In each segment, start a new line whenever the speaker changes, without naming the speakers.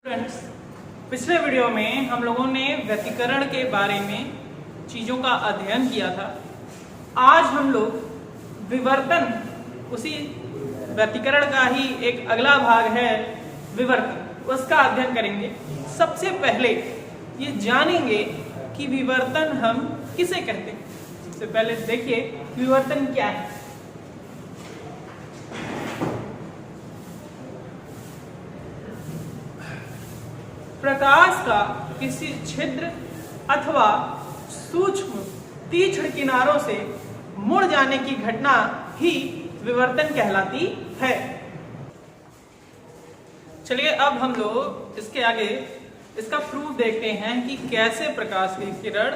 Friends, पिछले video में हम लोगों ने व्यतिकरण के बारे में चीज़ों का अध्ययन किया था। आज हम लोग विवर्तन, उसी व्यतिकरण का ही एक अगला भाग है विवर्तन, उसका अध्ययन करेंगे। सबसे पहले ये जानेंगे कि विवर्तन हम किसे कहते हैं। सबसे पहले देखिए विवर्तन क्या है। प्रकाश का किसी छिद्र अथवा सूक्ष्म तीक्ष्ण किनारों से मुड़ जाने की घटना ही विवर्तन कहलाती है। चलिए अब हम लोग इसके आगे इसका प्रूफ देखते हैं कि कैसे प्रकाश की किरण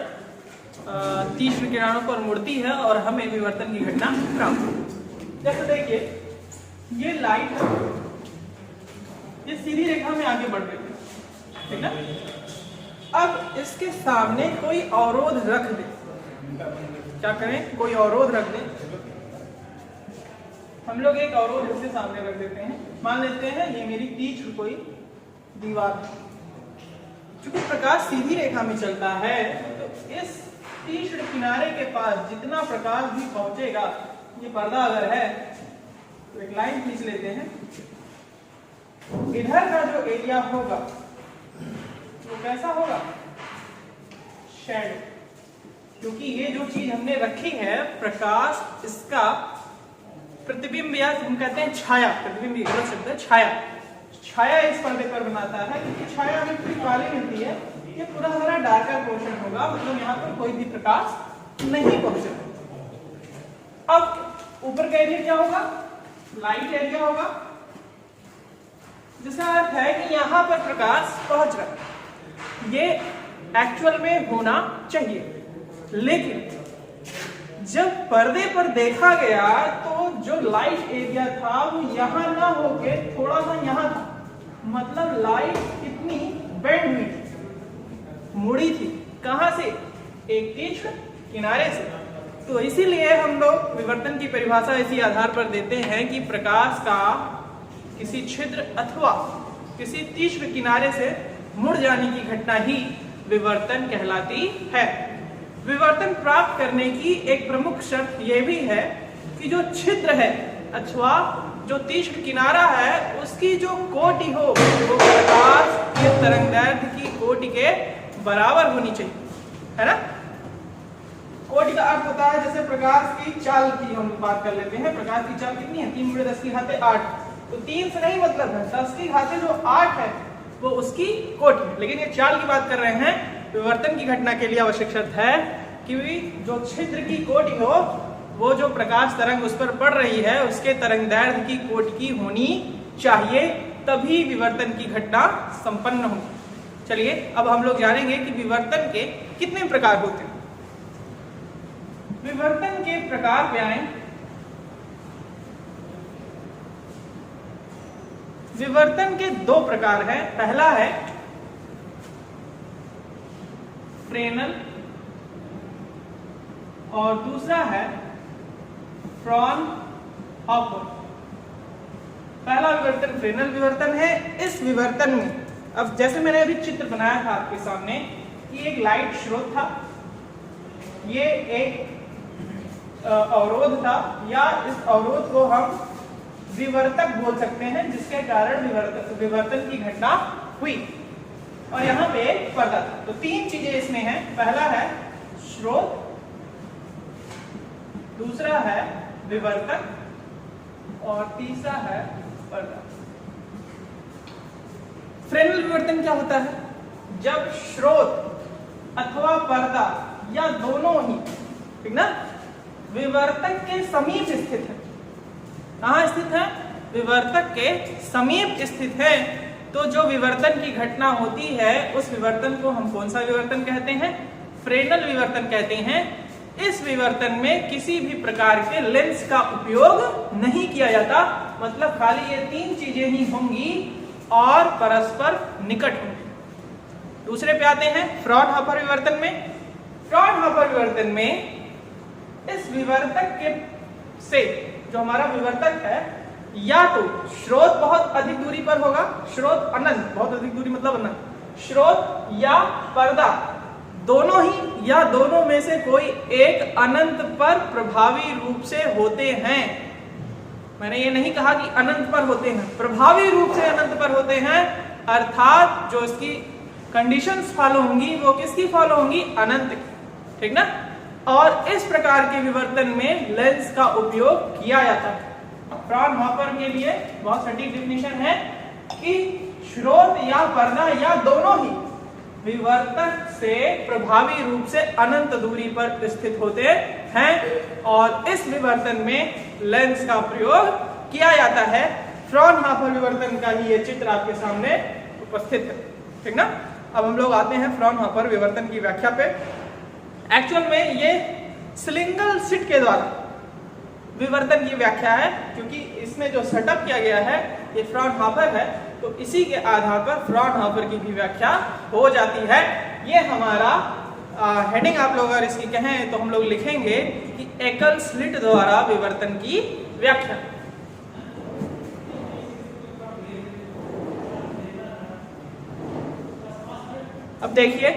तीक्ष्ण किरणों पर मुड़ती है और हमें विवर्तन की घटना प्राप्त होती है। जैसे देखिए ये लाइट है, ये सीधी रेखा में आगे बढ़ रही है, ठीक ना। अब इसके सामने कोई अवरोध रख दे, क्या करें, कोई अवरोध रख दे। हम लोग एक अवरोध इसके सामने रख देते हैं। मान लेते हैं ये मेरी तीक्ष्ण कोई दीवार है। क्योंकि प्रकाश सीधी रेखा में चलता है तो इस तीक्ष्ण किनारे के पास जितना प्रकाश भी पहुंचेगा, ये पर्दा अगर है तो एक लाइन खींच लेते हैं, इधर का जो एरिया होगा वो कैसा होगा, शैडो। क्योंकि ये जो चीज हमने रखी है प्रकाश, इसका प्रतिबिंब या हम कहते हैं छाया, प्रतिबिंब गलत शब्द है, छाया इस पर्दे पर बनाता है। क्योंकि छाया हमें पूरी काली मिलती है, ये पूरा हमारा डार्कर पोर्शन होगा, मतलब यहाँ पर कोई भी प्रकाश नहीं पहुंचेगा। अब ऊपर का एरिया क्या होगा, लाइट एरिया होगा, जिसका अर्थ है कि यहाँ पर प्रकाश पहुंच रहा है। ये एक्चुअल में होना चाहिए, लेकिन जब पर्दे पर देखा गया तो जो लाइट एरिया था वो यहां ना होके थोड़ा सा यहां था, मतलब लाइट कितनी बेंड हुई थी, मुड़ी थी। कहां से, एक तीक्ष्ण किनारे से। तो इसीलिए हम लोग विवर्तन की परिभाषा इसी आधार पर देते हैं कि प्रकाश का किसी छिद्र अथवा किसी तीक्ष्ण किनारे से मुड़ जाने की घटना ही विवर्तन कहलाती है। विवर्तन प्राप्त करने की एक प्रमुख शर्त यह भी है कि जो छिद्र है अथवा जो तीक्ष्ण किनारा है उसकी जो कोटि हो वो प्रकाश के तरंगदैर्घ्य की कोटि के बराबर होनी चाहिए, है ना। कोटि का अर्थ होता है जैसे प्रकाश की चाल की हम बात कर लेते हैं। प्रकाश की चाल कितनी है, 3 × 10 की घाते 8। तो 3 से नहीं मतलब है, 10 की घाते जो 8 है वो उसकी कोटि है। लेकिन ये चाल की बात कर रहे हैं। विवर्तन की घटना के लिए आवश्यक शर्त है कि जो छिद्र की कोटि हो वो जो प्रकाश तरंग उस पर पड़ रही है उसके तरंगदैर्घ्य की कोटि की होनी चाहिए, तभी विवर्तन की घटना संपन्न होगी। चलिए अब हम लोग जानेंगे कि विवर्तन के कितने प्रकार होते हैं। विवर्तन के प्रकार क्या हैं। विवर्तन के 2 प्रकार हैं। पहला है फ्रेनल और दूसरा है फ्रॉनहोफर। पहला विवर्तन फ्रेनल विवर्तन है। इस विवर्तन में अब जैसे मैंने अभी चित्र बनाया था आपके सामने कि एक लाइट स्रोत था, ये एक अवरोध था, या इस अवरोध को हम विवर्तक बोल सकते हैं, जिसके कारण विवर्तन की घटना हुई, और यहाँ पे पर्दा था। तो 3 चीजें इसमें हैं। पहला है स्रोत, दूसरा है विवर्तक और तीसरा है पर्दा। फ्रेनल विवर्तन क्या होता है, जब स्रोत अथवा पर्दा या दोनों ही, ठीक ना, विवर्तक के समीप स्थित है। कहां स्थित है, विवर्तक के समीप स्थित है। तो जो विवर्तन की घटना होती है उस विवर्तन को हम कौन सा विवर्तन कहते हैं, फ्रेनल विवर्तन कहते हैं। इस विवर्तन में किसी भी प्रकार के लेंस का उपयोग नहीं किया जाता, मतलब खाली ये 3 चीजें ही होंगी और परस्पर निकट होंगी। दूसरे पे आते हैं फ्रॉनहोफर विवर्तन में। फ्रॉनहोफर विवर्तन में इस विवर्तक के से जो हमारा विवर्तक है या तो स्रोत बहुत अधिक दूरी पर होगा, स्रोत अनंत, बहुत अधिक दूरी मतलब अनंत, स्रोत या पर्दा दोनों ही या दोनों में से कोई एक अनंत पर प्रभावी रूप से होते हैं। मैंने ये नहीं कहा कि अनंत पर होते हैं, प्रभावी रूप से अनंत पर होते हैं, अर्थात जो इसकी कंडीशंस फॉलो होंगी वो किसकी फॉलो होंगी, अनंत की, ठीक ना। और इस प्रकार के विवर्तन में लेंस का उपयोग किया जाता है। फ्रॉनहोफर के लिए बहुत सटीक डेफिनेशन है कि स्रोत या पर्दा या दोनों ही विवर्तक से प्रभावी रूप से अनंत दूरी पर स्थित होते हैं और इस विवर्तन में लेंस का प्रयोग किया जाता है। फ्रॉनहोफर विवर्तन का ही ये चित्र आपके सामने उपस्थित है, ठीक ना। अब हम लोग आते हैं फ्रॉनहोफर विवर्तन की व्याख्या पे। एक्चुअल में ये स्लिंगल स्लिट के द्वारा विवर्तन की व्याख्या है, क्योंकि इसमें जो सेटअप किया गया है ये फ्रॉनहोफर है, तो इसी के आधार पर फ्रॉनहोफर की भी व्याख्या हो जाती है। ये हमारा हेडिंग आप लोग अगर इसकी कहें तो हम लोग लिखेंगे कि एकल स्लिट द्वारा विवर्तन की व्याख्या। अब देखिए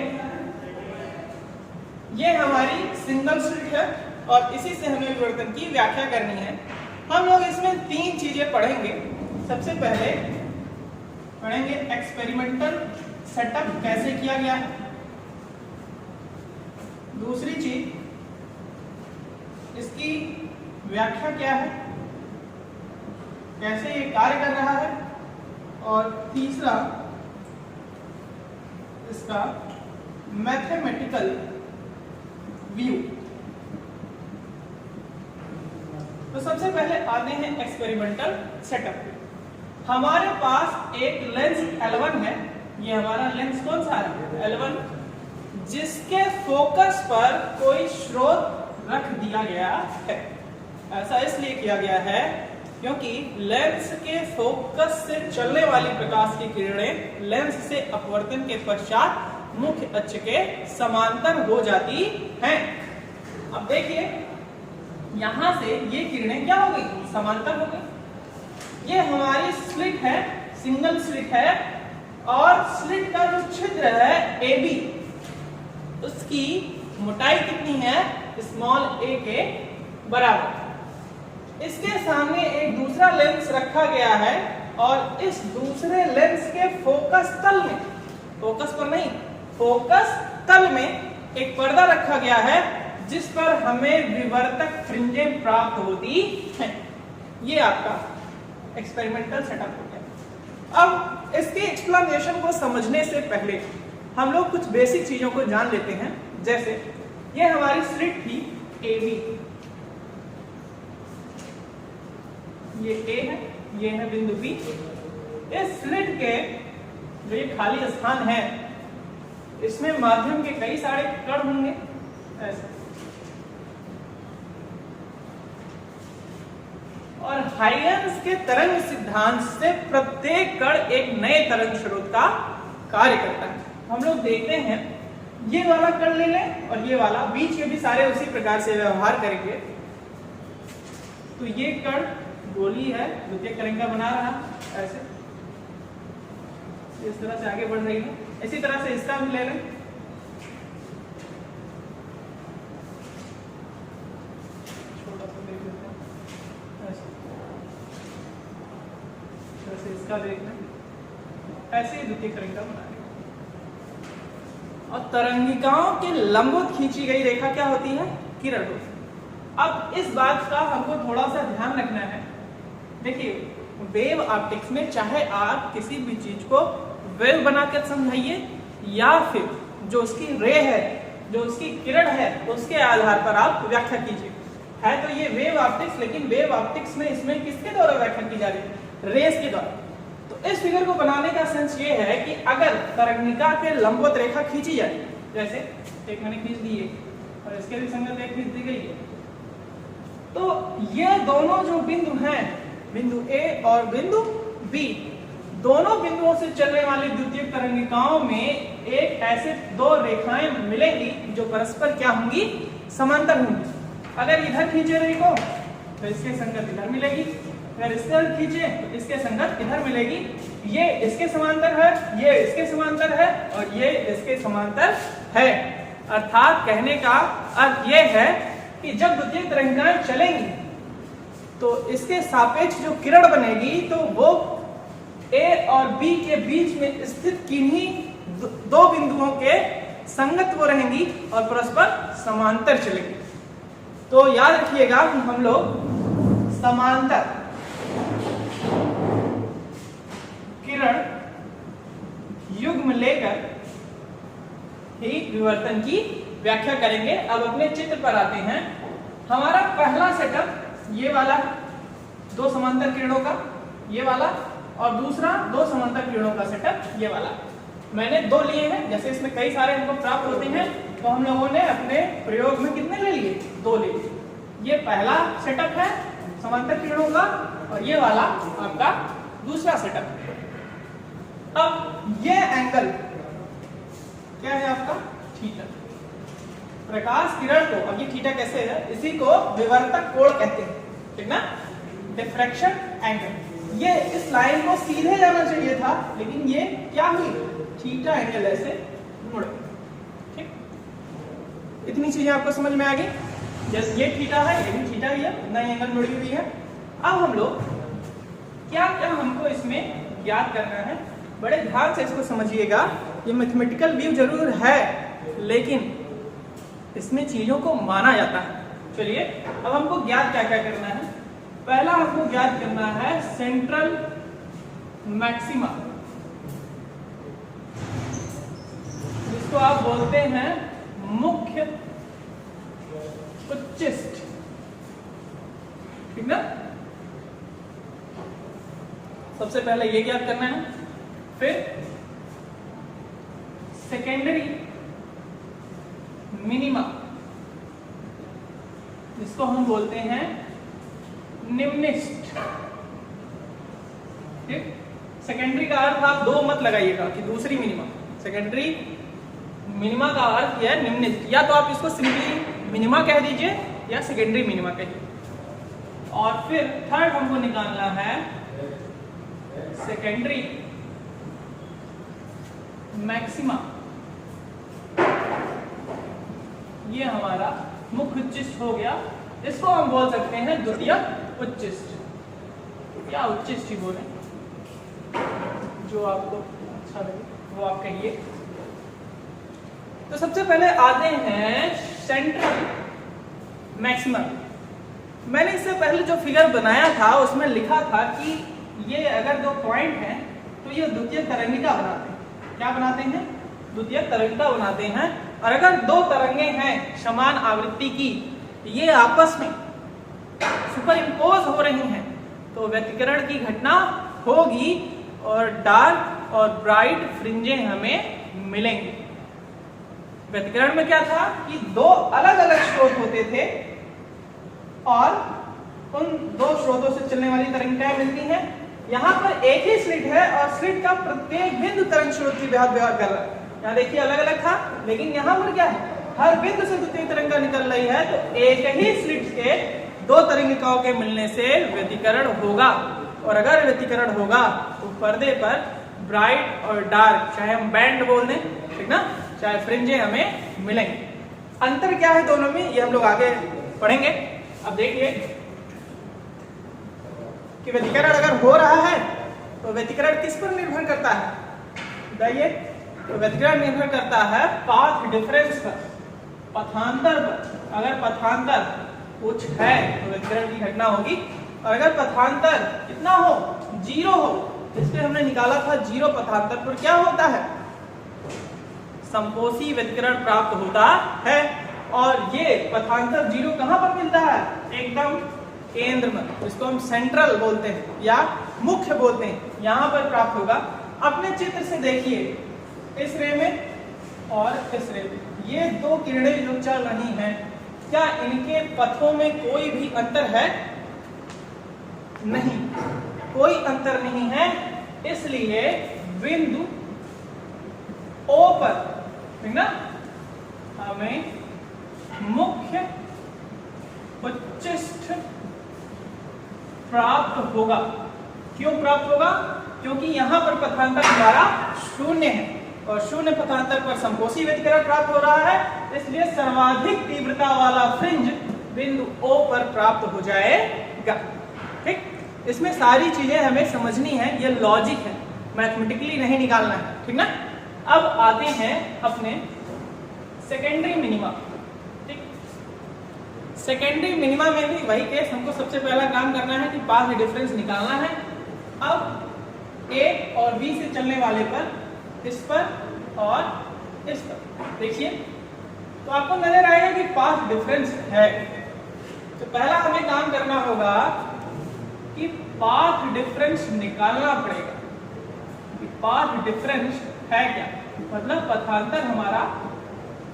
ये हमारी सिंगल स्लिट है और इसी से हमें विवर्तन की व्याख्या करनी है। हम लोग इसमें तीन चीजें पढ़ेंगे। सबसे पहले पढ़ेंगे एक्सपेरिमेंटल सेटअप कैसे किया गया है। दूसरी चीज इसकी व्याख्या क्या है, कैसे ये कार्य कर रहा है, और तीसरा इसका मैथमेटिकल व्यू। तो सबसे पहले आते हैं एक्सपेरिमेंटल सेटअप पे। हमारे पास एक लेंस L1 है, ये हमारा लेंस कौन सा है, L1, जिसके फोकस पर कोई स्रोत रख दिया गया है। ऐसा इसलिए किया गया है क्योंकि लेंस के फोकस से चलने वाली प्रकाश की किरणें लेंस से अपवर्तन के पश्चात मुख्य अक्ष के समांतर हो जाती हैं। अब देखिए यहां से ये किरणें क्या हो गई, समांतर हो गई। ये हमारी स्लिट है, सिंगल स्लिट है, और स्लिट का जो छिद्र है AB, उसकी मोटाई कितनी है, स्मॉल a के बराबर। इसके सामने एक दूसरा लेंस रखा गया है और इस दूसरे लेंस के फोकस तल में, फोकस पर नहीं, फोकस तल में एक पर्दा रखा गया है जिस पर हमें विवर्तक फ्रिंजें प्राप्त होती हैं। ये आपका एक्सपेरिमेंटल सेटअप हो गया। अब इसके एक्सप्लेनेशन को समझने से पहले हम लोग कुछ बेसिक चीजों को जान लेते हैं। जैसे ये हमारी स्लिट थी AB, ये A है, ये है बिंदु B। इस स्लिट के जो ये खाली स्थान है इसमें माध्यम के कई सारे कण होंगे ऐसे, और हाइगन्स के तरंग सिद्धांत से प्रत्येक कण एक नए तरंग स्रोत का कार्य करता है। हम लोग देखते हैं ये वाला कण ले लें और ये वाला, बीच के भी सारे उसी प्रकार से व्यवहार करेंगे। तो ये कण गोली है, द्वितीय तरंगा बना रहा ऐसे, इस तरह से आगे बढ़ रही है। इसी तरह से इसका भी ले लें, छोटा सा देख लेते हैं ऐसे, जैसे इसका देख लें, ऐसे ही द्वितीय तरंगा बना रही है। और तरंगिकाओं के लंबवत खींची गई रेखा क्या होती है, किरण होती है। अब इस बात का हमको थोड़ा सा ध्यान रखना है। देखिए वेव ऑप्टिक्स में चाहे आप किसी भी चीज को वेव बनाकर समझाइए या फिर जो उसकी रे है, जो उसकी किरण है, उसके आधार पर आप व्याख्या कीजिए। है तो ये वेव ऑप्टिक्स, लेकिन वेव ऑप्टिक्स में इसमें किसके द्वारा व्याख्या की जा रही है, रेस के द्वारा। तो इस फिगर को बनाने का सेंस ये है कि अगर तरंगिका के लंबवत रेखा खींची जाए, जैसे एक मैंने खींच दी है और इसके भी संगत एक खींच दी गई है, तो ये दोनों जो बिंदु हैं, बिंदु A और बिंदु B, दोनों बिंदुओं से चलने वाली द्वितीय तरंगिकाओं में एक ऐसे दो रेखाएं मिलेंगी जो परस्पर क्या होंगी, समांतर होंगी। अगर इधर खींचे रेखो तो इसके संगत इधर मिलेगी। अगर इस तरह खींचे तो इसके संगत इधर मिलेगी। ये इसके समांतर है, ये इसके समांतर है और ये इसके समांतर है। अर्थात कहने का अर्थ ये है कि जब द्वितीयक तरंगिकाएं चलेंगी तो इसके सापेक्ष जो किरण बनेगी तो वो A और B के बीच में स्थित किन्हीं दो बिंदुओं के संगत वो रहेंगी और परस्पर समांतर चलेंगी। तो याद रखिएगा कि हम लोग समांतर किरण युग्म लेकर ही विवर्तन की व्याख्या करेंगे। अब अपने चित्र पर आते हैं। हमारा पहला सेटअप ये वाला, दो समांतर किरणों का ये वाला, और दूसरा दो समांतर किरणों का सेटअप ये वाला। मैंने दो लिए हैं, जैसे इसमें कई सारे हमको प्राप्त होते हैं तो हम लोगों ने अपने प्रयोग में कितने ले लिए, दो ले लिए। ये पहला सेटअप है समांतर किरणों का और ये वाला आपका दूसरा सेटअप। अब ये एंगल क्या है आपका, थीटा। प्रकाश किरण को, अब ये थीटा कैसे है, इसी को विवर्तक कोण कहते हैं, ठीक ना, डिफ्रैक्शन एंगल। ये इस लाइन को सीधे जाना चाहिए था लेकिन ये क्या हुई, थीटा एंगल ऐसे मुड़े। ठीक, इतनी चीजें आपको समझ में आ गई। जैसे ये थीटा है, ये भी थीटा ही है, नई एंगल मुड़ी हुई है। अब हम लोग क्या क्या हमको इसमें ज्ञात करना है, बड़े ध्यान से इसको समझिएगा। ये मैथमेटिकल व्यू जरूर है लेकिन इसमें चीजों को माना जाता है। चलिए अब हमको ज्ञात क्या क्या करना है। पहला हमको ज्ञात करना है सेंट्रल मैक्सिमा, जिसको आप बोलते हैं मुख्य उच्चिष्ट, ठीक ना। सबसे पहले ये ज्ञात करना है। फिर सेकेंडरी मिनिमा, जिसको हम बोलते हैं निम्निष्ठ। ठीक, सेकेंडरी का अर्थ आप दो मत लगाइएगा कि दूसरी मिनिमा। सेकेंडरी मिनिमा का अर्थ यह है निम्निष्ठ, या तो आप इसको सिंपली मिनिमा कह दीजिए या सेकेंडरी मिनिमा कहिए। और फिर थर्ड हमको निकालना है सेकेंडरी मैक्सिमा। ये हमारा मुख्य उच्चिष्ट हो गया, इसको हम बोल सकते हैं द्वितीयक उच्चिष्ट या उच्चिष्ट ही बोले, जो आपको अच्छा लगे वो आप कहिए। तो सबसे पहले आते हैं सेंट्रल मैक्सिमम। मैंने इससे पहले जो फिगर बनाया था उसमें लिखा था कि ये अगर दो पॉइंट हैं तो ये द्वितीयक तरंगिका बनाते हैं। क्या बनाते हैं, द्वितीयक तरंगिका बनाते हैं। और अगर दो तरंगे हैं समान आवृत्ति की, ये आपस में सुपरइम्पोज हो रही हैं तो व्यतिकरण की घटना होगी और डार्क और ब्राइट फ्रिंजें हमें मिलेंगी। व्यतिकरण में क्या था कि दो अलग अलग स्रोत होते थे और उन दो स्रोतों से चलने वाली तरंगिकाएं मिलती हैं। यहाँ पर एक ही स्लिट है और स्लिट का प्रत्येक बिंदु तरंग स्रोत की व्यवहार कर रहा है। यहाँ देखिए अलग अलग था लेकिन यहाँ पर क्या है, हर बिंदु से द्वितीय तरंगा निकल रही है तो एक ही स्लिट के दो तरंगिकाओं के मिलने से व्यतिकरण होगा। और अगर व्यतिकरण होगा तो पर्दे पर ब्राइट और डार्क, चाहे हम बैंड बोल दें, ठीक ना, चाहे फ्रिंजें हमें मिलेंगे। अंतर क्या है दोनों में ये हम लोग आगे पढ़ेंगे। अब देखिए कि व्यतिकरण अगर हो रहा है तो व्यतिकरण किस पर निर्भर करता है, बताइए। तो व्यतिकरण निर्भर करता है पाथ डिफरेंस पर, पथांतर पर। अगर पथांतर कुछ है तो व्यतिकरण की घटना होगी और अगर पथांतर कितना हो, जीरो हो, इसलिए हमने निकाला था जीरो पथांतर पर क्या होता है, संपोषी व्यतिकरण प्राप्त होता है। और ये पथांतर जीरो कहां पर मिलता है, एकदम केंद्र में, जिसको हम सेंट्रल बोलते हैं या मुख्य बोलते हैं, यहां पर प्राप्त होगा। अपने चित्र से देखिए, इस रे में और इस रे में ये दो किरणें जो चल रही हैं, क्या इनके पथों में कोई भी अंतर है, नहीं, कोई अंतर नहीं है। इसलिए बिंदु O पर, ठीक ना, हमें मुख्य उच्चिष्ठ प्राप्त होगा। क्यों प्राप्त होगा? क्योंकि यहाँ पर पथांतर हमारा शून्य है और शून्य पथांतर पर समकोशी व्यतिकरण प्राप्त हो रहा है, इसलिए सर्वाधिक तीव्रता वाला फ्रिंज बिंदु O पर प्राप्त हो जाएगा। ठीक, इसमें सारी चीजें हमें समझनी है, ये लॉजिक है, मैथमेटिकली नहीं निकालना है। ठीक ना। अब आते हैं अपने सेकेंडरी मिनिमा। ठीक, सेकेंडरी मिनिमा में भी वही केस, हमको सबसे पहला काम करना है कि पाथ डिफरेंस निकालना है। अब A और B से चलने वाले पर, इस पर और इस पर देखिए, तो आपको नजर आएगा कि पाथ डिफरेंस है। तो पहला हमें काम करना होगा कि पाथ डिफरेंस निकालना पड़ेगा कि पाथ डिफरेंस है क्या, मतलब पथांतर हमारा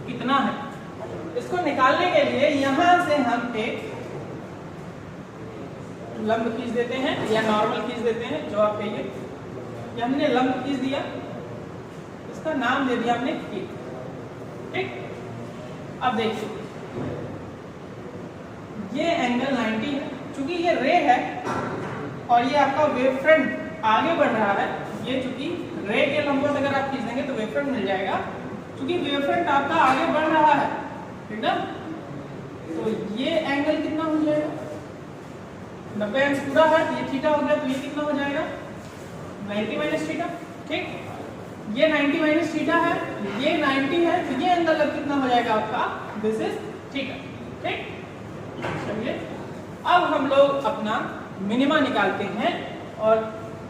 कितना है। इसको निकालने के लिए यहां से हम एक लंब खींच देते हैं या नॉर्मल खींच देते हैं, जो आप कहिए। ये हमने लंब खींच दिया, इसका नाम दे दिया हमने K। ठीक, अब देखिए ये एंगल 90 है, चूंकि ये रे है और ये आपका वेव फ्रंट आगे बढ़ रहा है। ये चूंकि रे के लंबवत अगर आप खींच देंगे तो वेव फ्रंट मिल जाएगा, चूंकि वेव फ्रंट आपका आगे बढ़ रहा है। ठीक ना। तो ये एंगल कितना हो जाएगा? 90 अंश पूरा है, तो ये थीटा हो गया, तो ये कितना हो जाएगा? 90 माइनस थीटा। ठीक, ये 90 माइनस थीटा है, ये 90 है, तो ये एंगल अब कितना हो जाएगा आपका? This is theta. ठीक, चलिए अब हम लोग अपना मिनिमा निकालते हैं। और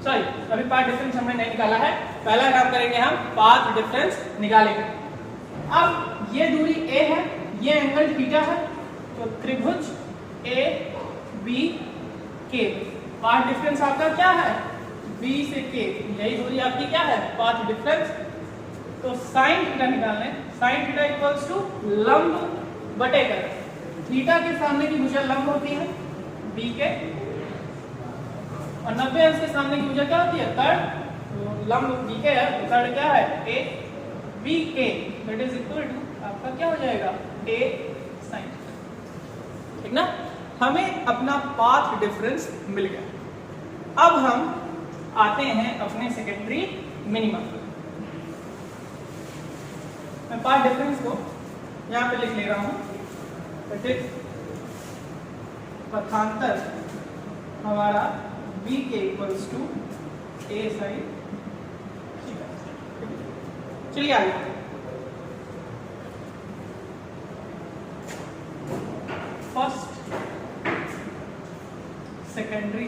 सॉरी, अभी पाथ डिफरेंस हमने नहीं निकाला है, पहला काम करेंगे हम पाथ डिफरेंस निकालेंगे। अब ये दूरी A है, ये एंगल थीटा है, तो त्रिभुज A B K, path difference आपका क्या है? B से K, यही दूरी आपकी क्या है? Path difference. तो साइन थीटा निकालना है। साइन थीटा इक्वल्स टू लंब बटे कर, थीटा के सामने की भुजा लंब होती है B के, और 90 अंश के सामने की भुजा क्या होती है? कर्ण। तो लंब B के है, तो कर्ण क्या है? A B A, that is equal to आपका क्या हो जाएगा? A sin। ठीक ना। हमें अपना पाथ डिफरेंस मिल गया। अब हम आते हैं अपने सेकेंडरी मिनिमा। मैं पाथ डिफरेंस को यहाँ पे लिख ले रहा हूँ। पथांतर हमारा B के equals to A sin theta. चलिए आगे, first secondary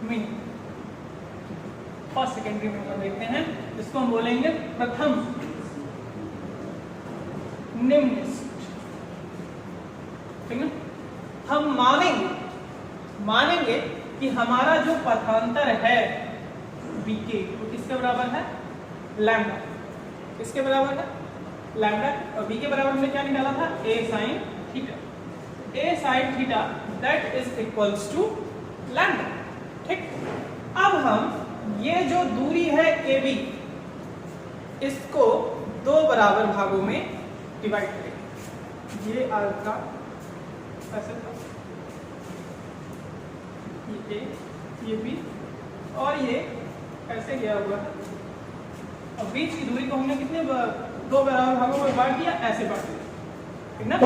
minima. First secondary minima देखते हैं, इसको हम बोलेंगे प्रथम निम्नलिखित। ठीक है, हम मानेंगे कि हमारा जो पथांतर है BK वो किसके बराबर है? लैम्डा। किसके बराबर है? लैम्डा। और B के बराबर हमने क्या निकाला था? A sin theta. A sin theta that is equals to lambda. ठीक, अब हम ये जो दूरी है AB, इसको दो बराबर भागों में डिवाइड करेंगे। ये आपका ऐसे था, ये A, ये B और ये ऐसे गया हुआ है, और बीच की दूरी को हमने कितने दो बराबर भागों में बांट दिया, ऐसे बांट दिया। ठीक ना।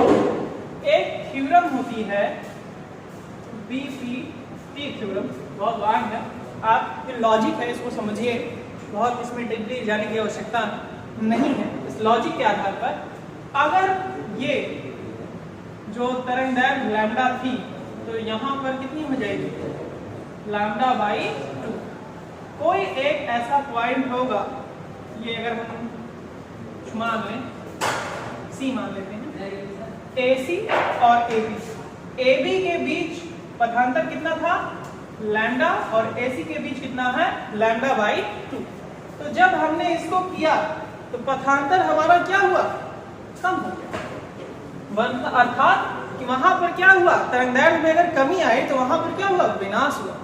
एक थ्योरम होती है BPT थ्योरम, बहुत वाइड है, आप ये लॉजिक है, इसको समझिए, बहुत इसमें डीपली जाने की आवश्यकता नहीं है। इस लॉजिक के आधार पर अगर ये जो तरंगदैर्घ्य लैम्डा थी, तो यहाँ पर कितनी हो जाएगी? Lambda by 2। कोई एक ऐसा पॉइंट होगा, ये अगर हम मान लें C मान लेते हैं, AC और AB, AB के बीच पथांतर कितना था? लैम्डा, और AC के बीच कितना है? Lambda by 2। तो जब हमने इसको किया तो पथांतर हमारा क्या हुआ? कम हो गया। अर्थात कि वहां पर क्या हुआ? तरंगदैर्घ्य में अगर कमी आई तो वहां पर क्या हुआ? विनाश हुआ।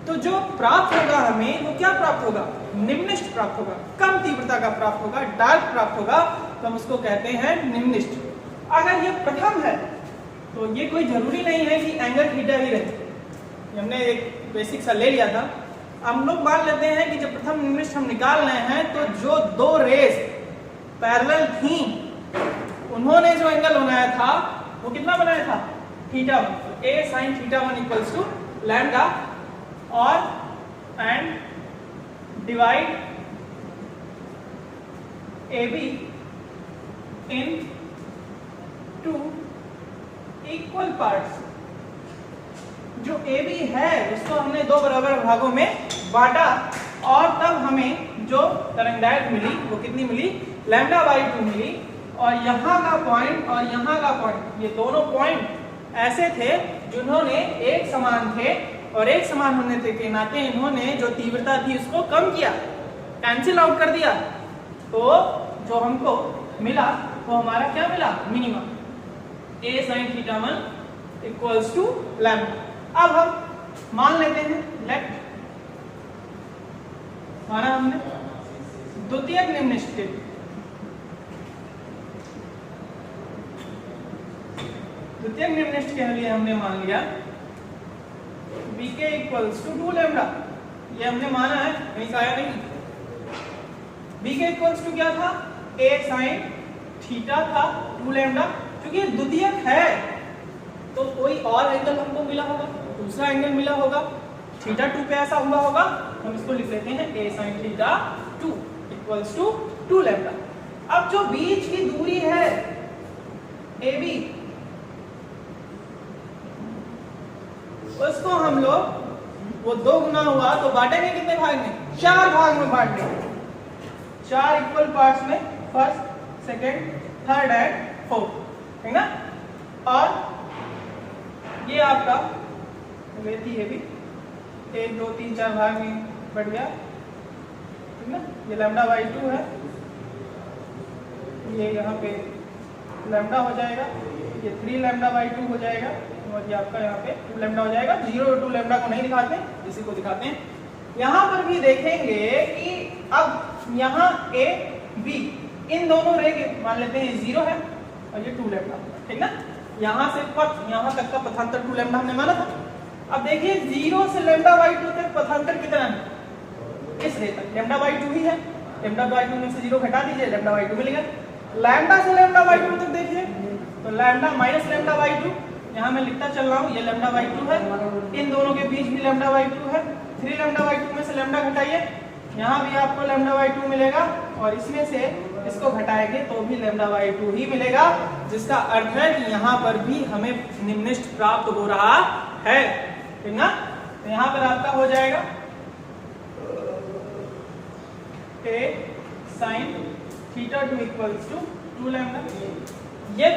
तो जो प्राप्त होगा हमें, वो क्या प्राप्त होगा? निम्नलिखित प्राप्त होगा, कम तीव्रता का प्राप्त होगा, डार्क प्राप्त होगा, तो हम उसको कहते हैं निम्नलिखित। अगर ये प्रथम है तो ये कोई जरूरी नहीं है कि एंगल थीटा ही रहे। हमने एक बेसिक सा ले लिया था। हम लोग मान लेते हैं कि जब प्रथम निम्निष्ठ हम निकाल रहे हैं तो जो दो रेस पैरेलल थी उन्होंने जो एंगल बनाया था वो कितना बनाया था? Theta 1। A sine theta 1 equals to lambda और and divide A B in 2 equal parts. जो ए बी है उसको हमने दो बराबर भागों में बांटा और तब हमें जो तरंगदैर्घ्य मिली वो कितनी मिली? λ/2 मिली। और यहाँ का पॉइंट और यहाँ का पॉइंट, ये दोनों पॉइंट ऐसे थे जिन्होंने एक समान थे और एक समान होने के नाते इन्होंने जो तीव्रता थी उसको कम किया, कैंसिल आउट कर दिया। तो जो हमको मिला वो हमारा क्या मिला? Minimum. A sine theta 1 equals to lambda. अब हम मान लेते हैं लेट माना हमने द्वितीयक निम्निष्ठ के लिए हमने मान लिया bk इक्वल्स टू 2 लैम्डा। ये हमने माना है, कहीं से आया नहीं। bk इक्वल्स टू क्या था? a साइन थीटा था 2 लैम्डा। क्योंकि द्वितीयक है तो कोई और एंगल हमको मिला होगा, दूसरा एंगल मिला होगा, थीटा 2 पे ऐसा हुआ होगा। हम इसको लिख लेते हैं a sine theta 2 equals to 2 lambda. अब जो बीच की दूरी है AB उसको हम लोग वो 2 गुना हुआ तो बांटेंगे कितने भाग में? 4 भाग में बांटेंगे। 4 इक्वल पार्ट्स में, first, second, third and fourth, है ना। और ये आपका थी ये भी 1 2 3 4 भाग में बढ़ गया, ठीक ना। ये λ/2 है, ये यहाँ पे लैम्डा हो जाएगा, ये 3 λ/2 हो जाएगा और ये आपका यहाँ पे 2 लैम्डा हो जाएगा। 0 और 2 लैम्डा को नहीं दिखाते, इसी को दिखाते हैं। यहाँ पर भी देखेंगे कि अब यहाँ ए बी इन दोनों रे के मान लेते हैं 0 है और ये 2 लैम्डा, ठीक ना। यहाँ से पथ यहाँ तक का पथांतर 2 लैम्डा हमने माना था। अब देखिए 0 से λ/2 तक पथांतर कितना है? इस रे तक λ/2 ही है। λ/2 में से 0 घटा दीजिए, λ/2 मिलेगा। लैम्डा से λ/2 तक देखिए तो लैम्डा माइनस λ/2, यहाँ मैं लिखता चल रहा हूँ, ये λ/2 है। इन दोनों के बीच भी λ/2 है। 3 λ/2 में से लैम्डा घटाइए, यहाँ भी आपको λ/2 मिलेगा और इसमें से इसको घटाएंगे तो भी λ/2 ही मिलेगा, जिसका अर्थ है कि यहाँ पर भी हमें निम्निष्ठ प्राप्त हो रहा है, ठीक ना। तो यहाँ पर आपका हो जाएगा a sin theta 2 equals to 2 lambda. ये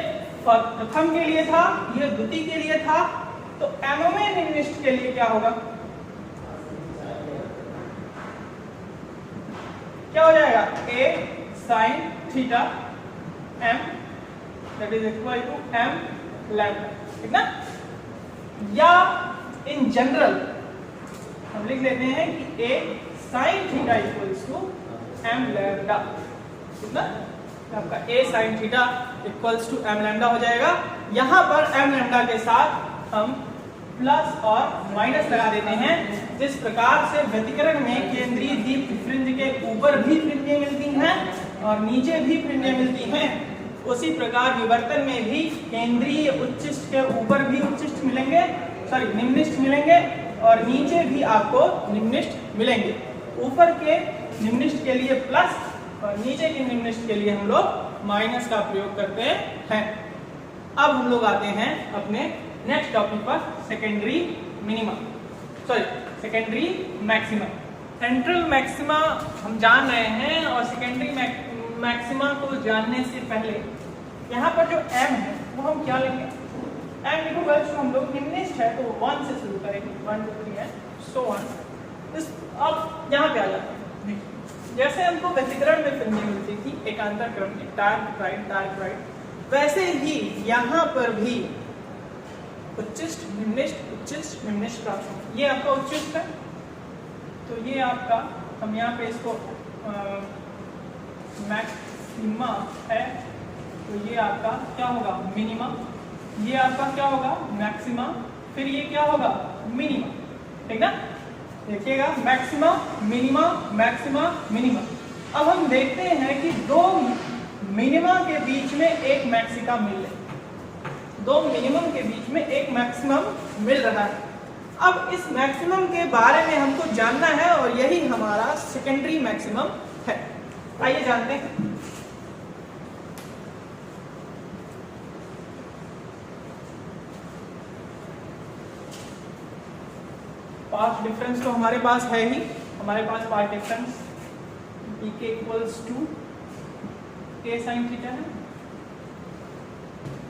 प्रथम के लिए था, ये द्वितीय के लिए था, तो एमोमे निम्निष्ठ के लिए क्या होगा? क्या हो जाएगा? a sin theta m that is equal to m lambda, ठीक ना। या इन जनरल हम लिख लेते हैं कि a sin theta equals to m lambda, ठीक ना। आपका a sin theta equals to m lambda हो जाएगा। यहाँ पर m लैम्डा के साथ हम प्लस और माइनस लगा देते हैं। जिस प्रकार से व्यतिकरण में केंद्रीय दीप्त फ्रिंज के ऊपर भी फ्रिंजें मिलती हैं और नीचे भी फ्रिंजें मिलती हैं, उसी प्रकार विवर्तन में भी केंद्रीय उच्चिष्ट के ऊपर भी उच्चिष्ट मिलेंगे, सॉरी निम्निष्ठ मिलेंगे और नीचे भी आपको निम्निष्ठ मिलेंगे। ऊपर के निम्निष्ठ के लिए प्लस और नीचे के निम्निष्ठ के लिए हम लोग माइनस का प्रयोग करते हैं। अब हम लोग आते हैं अपने नेक्स्ट टॉपिक पर, secondary minima, sorry secondary maxima. Central maxima हम जान रहे हैं और सेकेंडरी मैक्सिमा को जानने से पहले यहाँ पर जो m है वो हम क्या लेंगे? m इक्वल टू हम लोग निम्निष्ठ है तो 1 से शुरू करेंगे, 1 2 3 है सो ऑन। अब यहाँ पे आ जाते हैं, जैसे हमको व्यतिकरण में फ्रिंजें मिलती थी एकांतर क्रम में, डार्क राइट, वैसे ही यहाँ पर भी उच्चिष्ट निम्निष्ठ प्राप्त होगा। ये आपका उच्चिष्ट है तो ये आपका, हम यहाँ पे इसको मैक्सिमा है तो ये आपका क्या होगा? मिनिमा। ये आपका क्या होगा मैक्सिमा, फिर ये क्या होगा मिनिमा, ठीक ना। देखिएगा मैक्सिमा मिनिमा मैक्सिमा मिनिमा। अब हम देखते हैं कि दो मिनिमा के बीच में एक मैक्सिका मिल रहा है, दो मिनिमम के बीच में एक मैक्सिमम मिल रहा है। अब इस मैक्सिमम के बारे में हमको जानना है और यही हमारा सेकेंडरी मैक्सिमम है। आइए जानते हैं। पाथ डिफरेंस तो हमारे पास है ही, हमारे पास path difference pk equals to k sin theta है।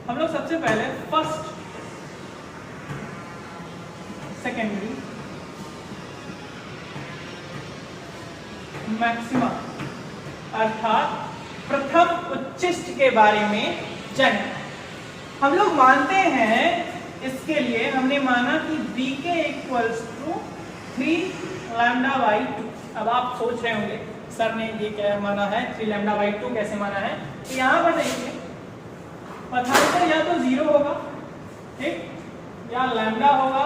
हम लोग सबसे पहले फर्स्ट सेकेंडरी मैक्सिमा अर्थात प्रथम उच्चिष्ट के बारे में जानें। हम लोग मानते हैं, इसके लिए हमने माना कि bk equals to 3 lambda by 2। अब आप सोच रहे होंगे सर ने ये क्या माना है, 3 लैम्डा बाई 2 कैसे माना है। तो यहाँ पर देखिए पथांतर या तो 0 होगा, ठीक, या लैम्डा होगा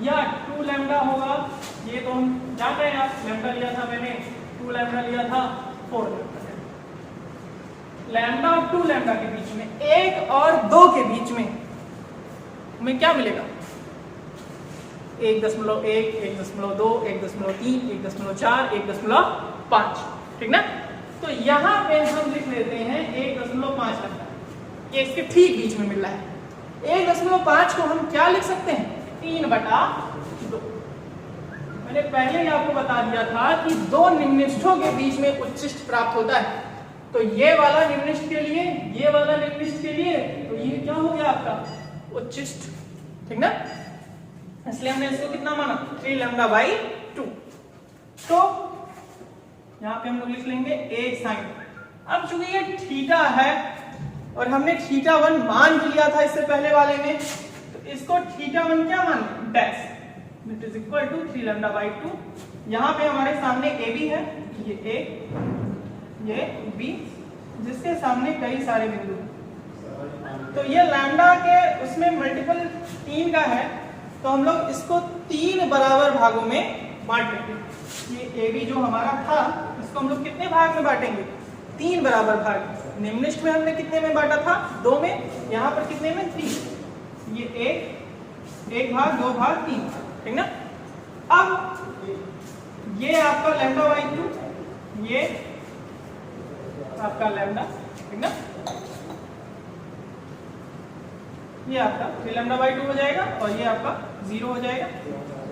या 2 लैम्डा होगा। ये तो हम जान रहे हैं, आप लैम्डा लिया था मैंने, 2 लैम्डा लिया था, 4 लैम्डा। लैम्डा और 2 लैम्डा के बीच में, 1 और 2 के बीच में हमें क्या मिलेगा 1.1, 1.2, 1.3, 1.4, 1.5, ठीक ना। तो यहाँ पे हम लिख लेते हैं 1.5 लैम्डा, ये इसके ठीक बीच में मिल रहा है। 1.5 को हम क्या लिख सकते हैं 3/2। मैंने पहले ही आपको बता दिया था कि दो निम्निष्ठों के बीच में उच्चिष्ट प्राप्त होता है। तो ये वाला निम्निष्ठ के लिए, ये वाला निम्निष्ठ के लिए, तो ये क्या हो गया आपका उच्चिष्ट, ठीक ना। इसलिए हमने इसको कितना माना 3 लैम्डा बाई 2। तो यहाँ पे हम लोग लिख लेंगे a sin। अब चूंकि ये थीटा है और हमने θ1 मान लिया था इससे पहले वाले में, तो इसको θ1 क्या मान dash it is equal to 3 lambda by 2। यहाँ पे हमारे सामने a b है, ये a ये b, जिसके सामने कई सारे बिंदु हैं। तो ये लैम्डा के उसमें मल्टीपल 3 का है, तो हम लोग इसको 3 बराबर भागों में बांट देंगे। ये AB जो हमारा था इसको हम लोग कितने भाग में बांटेंगे 3 बराबर भाग। निम्निष्ठ में हमने कितने में बांटा था 2 में, यहाँ पर कितने में 3। ये 1 भाग 2 भाग 3, ठीक ना। अब ये आपका लैम्डा बाई 2, ये आपका लैम्डा, ठीक ना। ये आपका 3 लैम्डा बाई 2 हो जाएगा और ये आपका 0 हो जाएगा।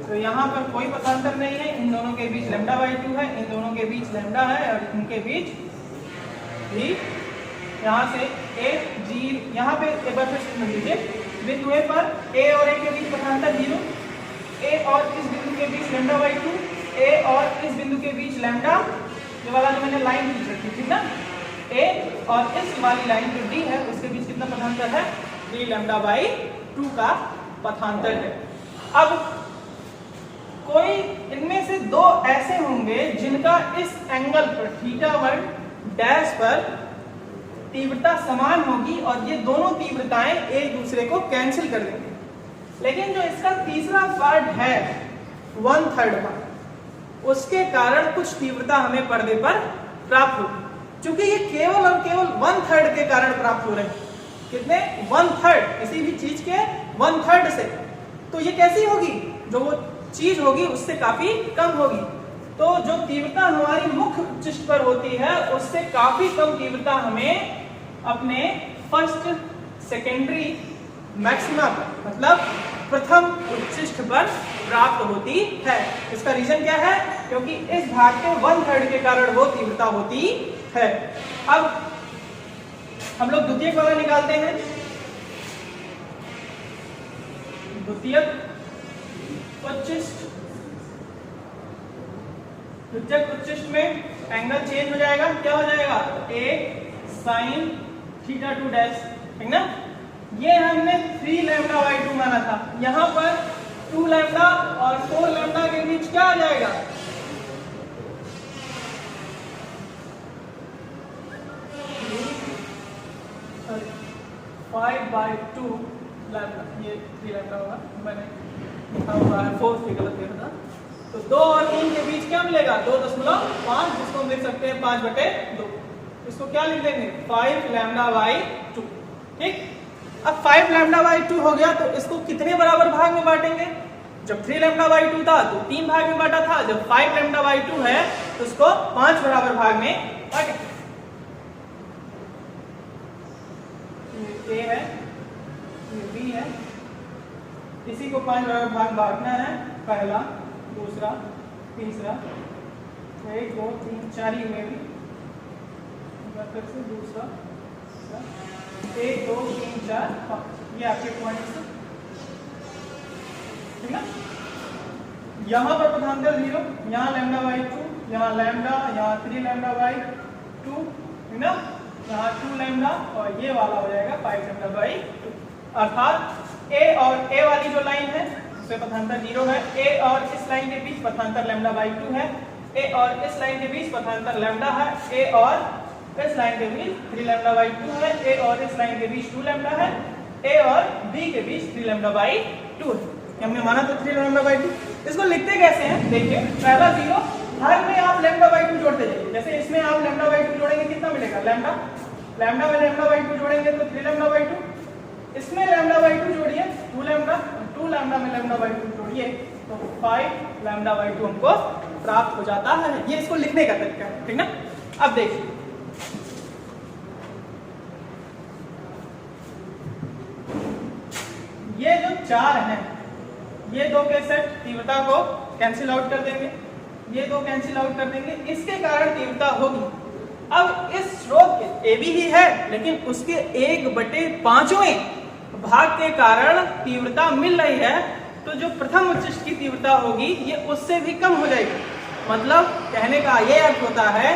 तो यहाँ पर कोई पथांतर नहीं है, इन दोनों के बीच लैम्डा बाई 2 है, इन दोनों के बीच लैम्डा है और इनके बीच भी यहाँ से a g, यहाँ पे एक बार फिर सुन लीजिए, बिंदु A पर a और a के बीच पथांतर 0, a और इस बिंदु के बीच लैम्डा बाई 2, a और इस बिंदु के बीच लैम्डा, ये वाला जो मैंने लाइन खींच रखी थी ना, a और इस वाली लाइन जो d है उसके बीच कितना पथांतर है 3 लैम्डा बाई 2 का पथांतर है। अब कोई इनमें से दो ऐसे होंगे जिनका इस एंगल पर θ1 डैश पर तीव्रता समान होगी और ये दोनों तीव्रताएं एक दूसरे को कैंसिल कर देंगे। लेकिन जो इसका तीसरा पार्ट है 1/3 का, उसके कारण कुछ तीव्रता हमें पर्दे पर प्राप्त होगी। क्योंकि ये केवल और केवल 1/3 के कारण प्राप्त हो रहे हैं। कितने 1/3, किसी भी चीज के 1/3 से। तो ये कैसी होगी, जो वो चीज होगी उससे काफी कम होगी। तो जो तीव्रता हमारी मुख्य उच्चिष्ट पर होती है उससे काफी कम तीव्रता हमें अपने फर्स्ट सेकेंडरी मैक्सिमा पर, मतलब प्रथम उच्चिष्ट पर प्राप्त होती है। इसका रीजन क्या है, क्योंकि इस भाग के 1/3 के कारण वो तीव्रता होती है। अब हम लोग द्वितीयक वाला निकालते हैं। द्वितीयक उच्चिष्ट में एंगल चेंज हो जाएगा, क्या हो जाएगा a sin θ2 डैश, ठीक ना। ये हमने 3 लैम्डा बाई 2 माना था, यहाँ पर 2 लैम्डा और 4 लैम्डा के बीच क्या आ जाएगा 5/2 5/2 लैम्डा, ये 3 लैम्डा होगा, मैंने लिखा हुआ है 4 फिगर गलत था। तो 2 और 3 के बीच क्या मिलेगा 2.5, जिसको हम लिख सकते हैं 5/2। इसको क्या लिख देंगे 5 λ/2। ठीक, अब 5 λ/2 हो गया तो इसको कितने बराबर भाग में बांटेंगे? जब 3 λ/2 था तो 3 भाग में बांटा था, जब 5 λ/2 है तो इसको 5 बराबर भाग में बांटेंगे। ये A है, ये B है, इसी को 5 बराबर भाग बांटना है, पहला, दूसरा, तीसरा, 1 2 3 4 ही में भी, फिर से दूसरा, 1 2 3 4 5, ये आपके पॉइंट्स, ठीक ना। यहाँ पर पथांतर 0, यहाँ λ/2, यहाँ लैम्डा, यहाँ 3 λ/2, ठीक ना, यहाँ 2 लैम्डा, और ये वाला हो जाएगा 5 λ/2। अर्थात A और A वाली जो लाइन है उससे पथांतर 0 है, A और इस लाइन के बीच पथांतर λ/2 है, A और इस लाइन के बीच पथांतर लैम्डा है, A और इस लाइन के बीच 3 λ/2 है, A और इस लाइन के बीच 2 लैम्डा है, A और B के बीच 3 λ/2 है। हमने माना तो 3 λ/2। इसको लिखते कैसे हैं देखिए, पहला 0, हर में आप λ/2 जोड़ते जाइए। जैसे इसमें आप λ/2 जोड़ेंगे कितना मिलेगा लैम्डा, लैम्डा में λ/2 जोड़ेंगे तो 3 λ/2, इसमें λ/2 जोड़िए 2 लैम्डा, 2 लैम्डा में λ/2 जोड़िए तो 5 λ/2 हमको प्राप्त हो जाता है। ये इसको लिखने का तरीका है, ठीक ना। अब देखिए ये जो 4 हैं, ये 2 के सेट तीव्रता को कैंसिल आउट कर देंगे, ये 2 कैंसिल आउट कर देंगे, इसके कारण तीव्रता होगी। अब इस स्रोत के AB ही है, लेकिन उसके 1/5वें भाग के कारण तीव्रता मिल रही है, तो जो प्रथम उच्चिष्ट की तीव्रता होगी ये उससे भी कम हो जाएगी। मतलब कहने का ये अर्थ होता है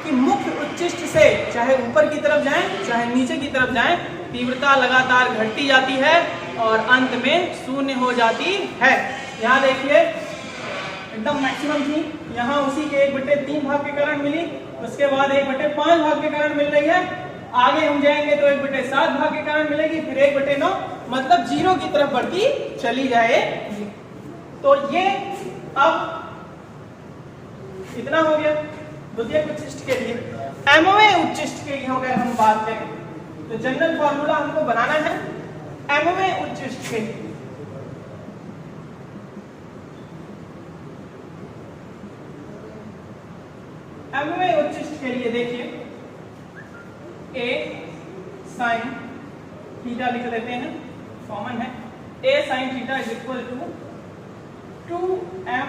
कि मुख्य उच्चिष्ट से चाहे ऊपर की तरफ जाएं चाहे नीचे की तरफ जाएं, तीव्रता लगातार घटती जाती है और अंत में शून्य हो जाती है। यहाँ देखिए एकदम मैक्सिमम थी, यहाँ उसी के 1/3 भाग के कारण मिली, उसके बाद 1/5 भाग के कारण मिल रही है, आगे हम जाएंगे तो 1/7 भाग के कारण मिलेगी, फिर 1/9, मतलब 0 की तरफ बढ़ती चली जाएगी। तो ये अब इतना हो गया द्वितीय उच्चिष्ट के लिए। एमवें उच्चिष्ट के लिए अगर हम बात करें तो जनरल फॉर्मूला हमको बनाना है एमवें उच्चिष्ट के लिए। एमवें उच्चिष्ट के लिए देखिए A sin थीटा लिख लेते हैं, कॉमन है, A sin theta is equal to 2m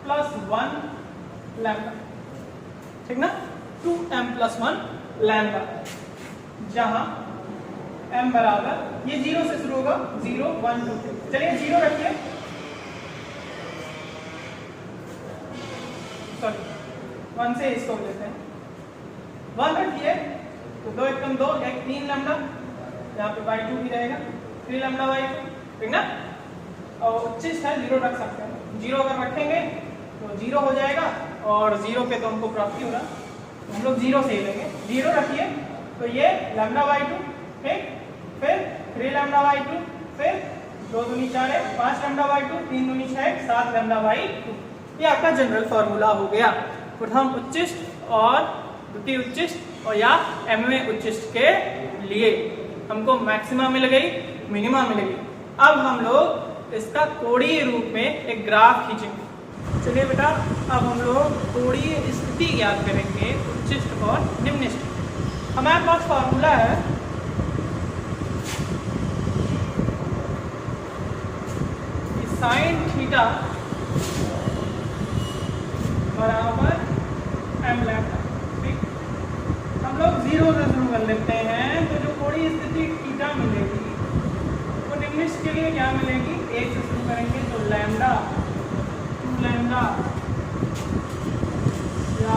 + 1 lambda, ठीक ना, 2m + 1 लैम्डा, जहां m बराबर ये 0 से शुरू होगा, 0 1 2 3, चलिए 0 रखिए, सॉरी 1 से इसको लेते हैं, 1 रखिए तो 2 एकम 2, 1 3 लैम्डा, यहाँ पे बाई 2 भी रहेगा, 3 λ/2, ठीक ना। और उच्चिष्ट है 0 रख सकते हैं, 0 अगर रखेंगे तो 0 हो जाएगा, और 0 पे तो हमको प्राप्ति होगा तो हम लोग 0 से ही लेंगे, 0 रखिए तो ये λ/2, ठीक, फिर 3 λ/2, फिर 2 दूनी 4 है, 5 λ/2, 3 दूनी 6, 7 λ/2। ये आपका जनरल फॉर्मूला हो गया प्रथम उच्चिष्ट और द्वितीय उच्चिष्ट और या एमवें उच्चिष्ट के लिए। हमको मैक्सिमा मिल गई, मिनिमा मिल गई। अब हम लोग इसका कोणीय रूप में एक ग्राफ खींचेंगे। चलिए बेटा, अब हम लोग कोणीय स्थिति ज्ञात करेंगे उच्चिष्ट और निम्निष्ट। हमारे पास फॉर्मूला है कि साइन थीटा बराबर m लैम्डा, ठीक। हम लोग 0 से शुरू कर लेते हैं, तो जो कोणीय स्थिति थीटा मिलेगी वो निम्निष्ट के लिए क्या मिलेगी, 1 से शुरू करेंगे तो लैम्डा, 2 लैम्डा, या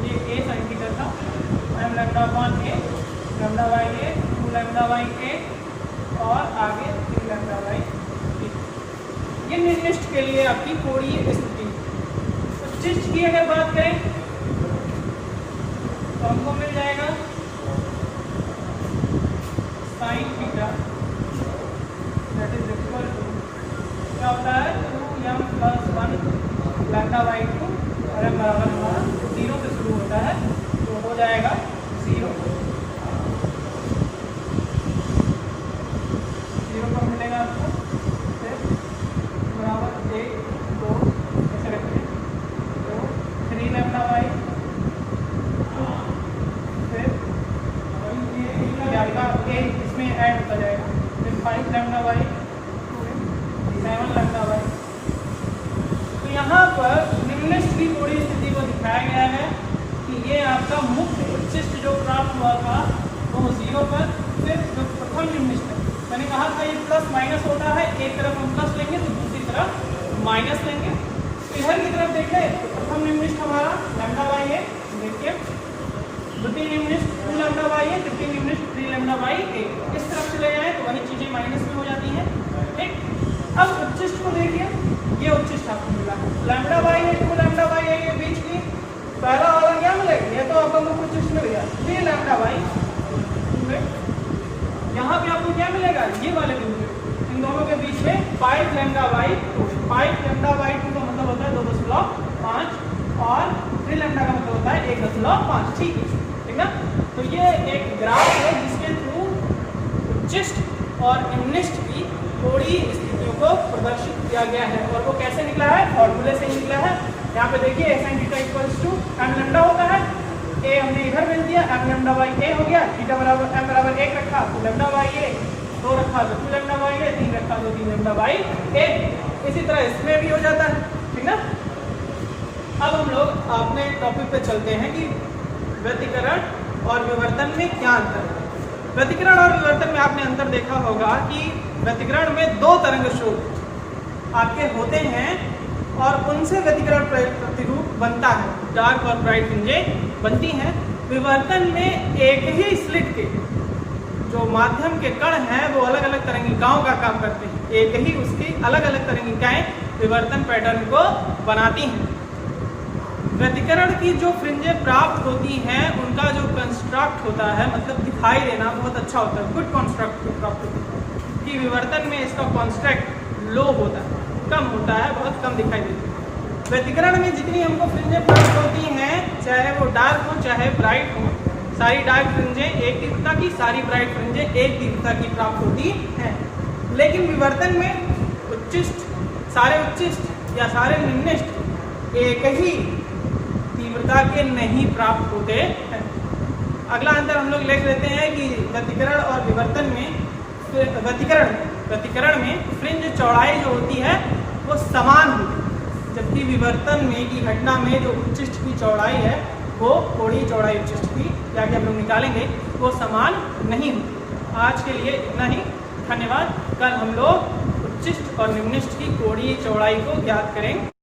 ये a sin थीटा था, m λ/a, λ/a, 2 λ/a और आगे 3 λ/a। ये निम्निष्ट के लिए आपकी कोणीय स्थिति। उच्चिष्ट की अगर बात करें तो हमको मिल जाएगा sine theta that is equal to क्या होता है 2m + 1 λ/2 और m बराबर हमारा 0 से शुरू होता है तो हो जाएगा 0 पर मिलेगा आपको फिर बराबर 1 2 ऐसे रखते हैं तो 3 λ/, फिर ये आपका a इसमें ऐड होता जाएगा, फिर 5 λ/, 7 λ/। तो यहाँ पर निम्नलिखित की थोड़ी स्थिति को दिखाया गया है कि ये आपका मुख्य उच्चिष्ट जो प्राप्त हुआ था वो 0 पर, फिर जो प्रथम निम्नलिखित मैंने कहा था ये प्लस माइनस होता है, एक तरफ हम प्लस लेंगे तो दूसरी तरफ माइनस लेंगे। तो इधर की तरफ देखें तो प्रथम निम्नलिखित हमारा λ/a, देखिए द्वितीय निम्नलिखित 2 λ/a, तृतीय निम्नलिखित 3 λ/a। इस तरफ चले जाए तो वही चीजें माइनस में हो जाती हैं, ठीक। अब उच्चिष्ट को देखिए, ये उच्चिष्ट आपको मिला λ/a 2 λ/a के बीच की पहला वाला क्या मिलेगा, ये तो आपको मुख्य उच्चिष्ट मिल गया 3 λ/, यहाँ पे आपको क्या मिलेगा, ये वाले बिंदु इन दोनों के बीच में 5 λ/2। 5 λ/2 का मतलब होता है 2.5 और 3 λ का मतलब होता है 1.5, ठीक है, ठीक ना। तो ये एक ग्राफ है जिसके थ्रू उच्चिष्ट और निम्नलिखित की थोड़ी स्थितियों को प्रदर्शित किया गया है, और वो कैसे निकला है, फॉर्मूले से ही निकला है। यहाँ पे देखिए sin थीटा = m लैम्डा होता है, a हमने इधर मिल दिया m λ/a हो गया, थीटा बराबर m बराबर 1 रखा तो λ/a, 2 रखा तो 2 λ/a, 3 रखा तो 3 λ/a। इसी तरह इसमें भी हो जाता है, ठीक ना। अब हम लोग अपने टॉपिक पे चलते हैं कि व्यतिकरण और विवर्तन में क्या अंतर है। व्यतिकरण और विवर्तन में आपने अंतर देखा होगा कि व्यतिकरण में 2 तरंग स्रोत आपके होते हैं और उनसे व्यतिकरण प्रतिरूप बनता है, डार्क और ब्राइट फ्रिंजें बनती हैं। विवर्तन में एक ही स्लिट के जो माध्यम के कण हैं वो अलग अलग तरंगिकाओं का काम करते हैं, एक ही उसकी अलग अलग तरंगिकाएं विवर्तन पैटर्न को बनाती हैं। व्यतिकरण की जो फ्रिंजें प्राप्त होती हैं उनका जो कंस्ट्रक्ट होता है, मतलब दिखाई देना बहुत अच्छा होता है, गुड कंस्ट्रक्ट प्राप्त होती है। कि विवर्तन में इसका कंस्ट्रक्ट लो होता है, कम होता है, बहुत कम दिखाई देती है। व्यतिकरण में जितनी हमको फ्रिंजें प्राप्त होती हैं, चाहे वो डार्क हो चाहे ब्राइट हो, सारी डार्क फ्रिंजें एक तीव्रता की, सारी ब्राइट फ्रिंजें एक तीव्रता की प्राप्त होती हैं। लेकिन विवर्तन में उच्चिष्ट, सारे उच्चिष्ट या सारे निम्नलिखित एक ही तीव्रता के नहीं प्राप्त होते हैं। अगला अंतर हम लोग लिख लेते हैं कि व्यतिकरण और विवर्तन में, व्यतिकरण में फ्रिंज चौड़ाई जो होती है वो समान होती है, जबकि विवर्तन में की घटना में जो उच्चिष्ट की चौड़ाई है वो थोड़ी चौड़ाई उच्चिष्ट की जाके हम लोग निकालेंगे वो समान नहीं होती। आज के लिए इतना ही, धन्यवाद। कल हम लोग उच्चिष्ट और निम्नलिखित की कोणीय चौड़ाई को ज्ञात करेंगे।